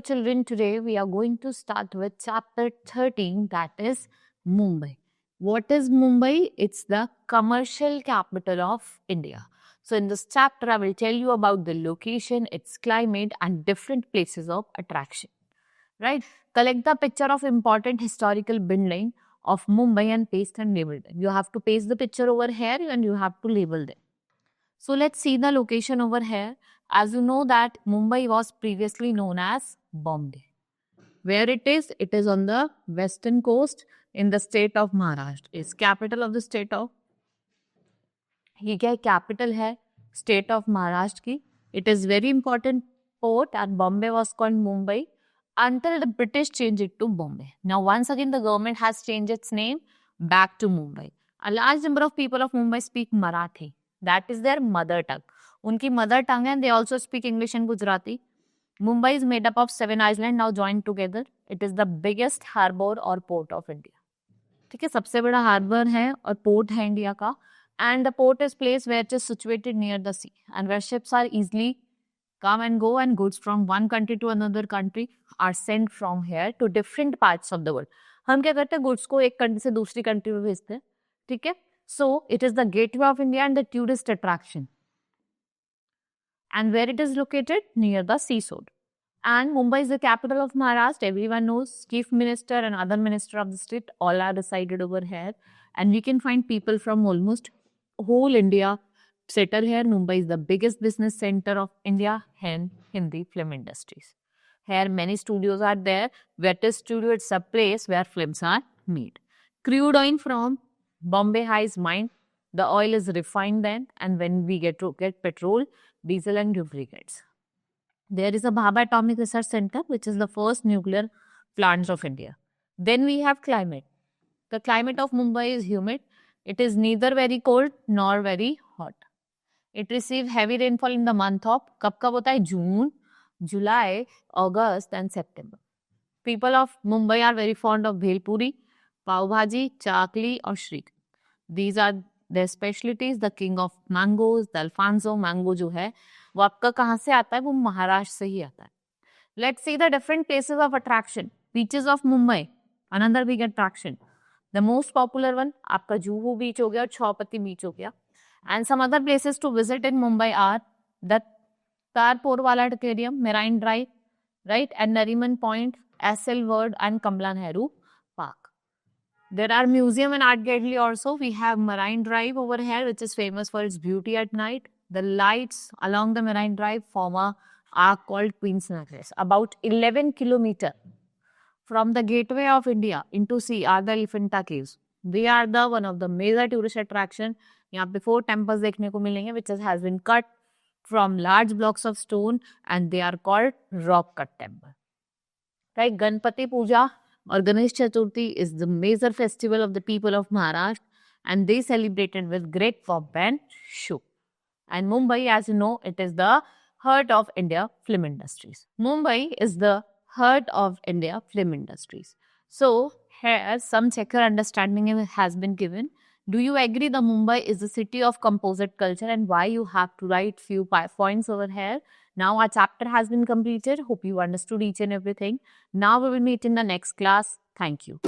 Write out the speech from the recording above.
children, today we are going to start with chapter 13, that is Mumbai. What is Mumbai? It's the commercial capital of India. So in this chapter, I will tell you about the location, its climate and different places of attraction. Right? Collect the picture of important historical building of Mumbai and paste and label them. You have to paste the picture over here and you have to label them. So let's see the location over here. As you know that Mumbai was previously known as Bombay. Where it is on the western coast in the state of Maharashtra. It's capital of the state of, ये क्या capital है state of Maharashtra की. It is very important port and Bombay was called Mumbai until the British changed it to Bombay. Now once again the government has changed its name back to Mumbai. A large number of people of Mumbai speak Marathi. That is their mother tongue. Unki mother tongue and they also speak English and Gujarati. Mumbai is made up of 7 islands now joined together. It is the biggest harbor or port of India. ठीक है, सबसे बड़ा harbour है और port है India का. And the port is place where it is situated near the sea and where ships are easily come and go and goods from one country to another country are sent from here to different parts of the world. हम क्या करते हैं, goods को एक country से दूसरी country में भेजते हैं. ठीक है. So it is the gateway of India and the tourist attraction. And where it is located? Near the seashore. And Mumbai is the capital of Maharashtra. Everyone knows chief minister and other minister of the state all are resided over here. And we can find people from almost whole India settled here. Mumbai is the biggest business center of India and Hindi film industries. Here many studios are there. Wet studio, it's a place where films are made. Crude oil from Bombay High is mined. The oil is refined then, and when we get petrol, diesel and lubricants. There is a Bhabha Atomic Research Center, which is the first nuclear plants of India. Then we have climate. The climate of Mumbai is humid. It is neither very cold nor very hot. It receives heavy rainfall in the month of कब होता है? June, July, August and September. People of Mumbai are very fond of bhel puri, pav bhaji, chakli or shrik. These are their specialties. The king of mangoes, the Alfonso mango जो है वो आपका कहाँ से आता है? वो महाराष्ट्र से ही आता है. Let's see the different places of attraction. Beaches of Mumbai, another big attraction. The most popular one आपका जुहू बीच हो गया और छौपति बीच हो गया. And some other places to visit in Mumbai are the Tarporwala Aquarium, Marine Drive, right, and Nariman Point, SL World and Kamala Nehru Park. There are museum and art gallery also. We have Marine Drive over here, which is famous for its beauty at night. The lights along the Marine Drive form a arc called Queen's Necklace. About 11 kilometers from the gateway of India into sea are the Elephanta Caves. They are the one of the major tourist attraction. यहाँ पे 4 temples देखने को मिलेंगे, which has been cut from large blocks of stone and they are called rock cut temple. Right, Ganpati Puja or Ganesh Chaturthi is the major festival of the people of Maharashtra and they celebrated with great pomp and show. And Mumbai, as you know, it is the heart of India film industries. Mumbai is the heart of India film industries. So here some checker understanding has been given. Do you agree the Mumbai is the city of composite culture and why you have to write few points over here? Now our chapter has been completed. Hope you understood each and everything. Now we will meet in the next class. Thank you.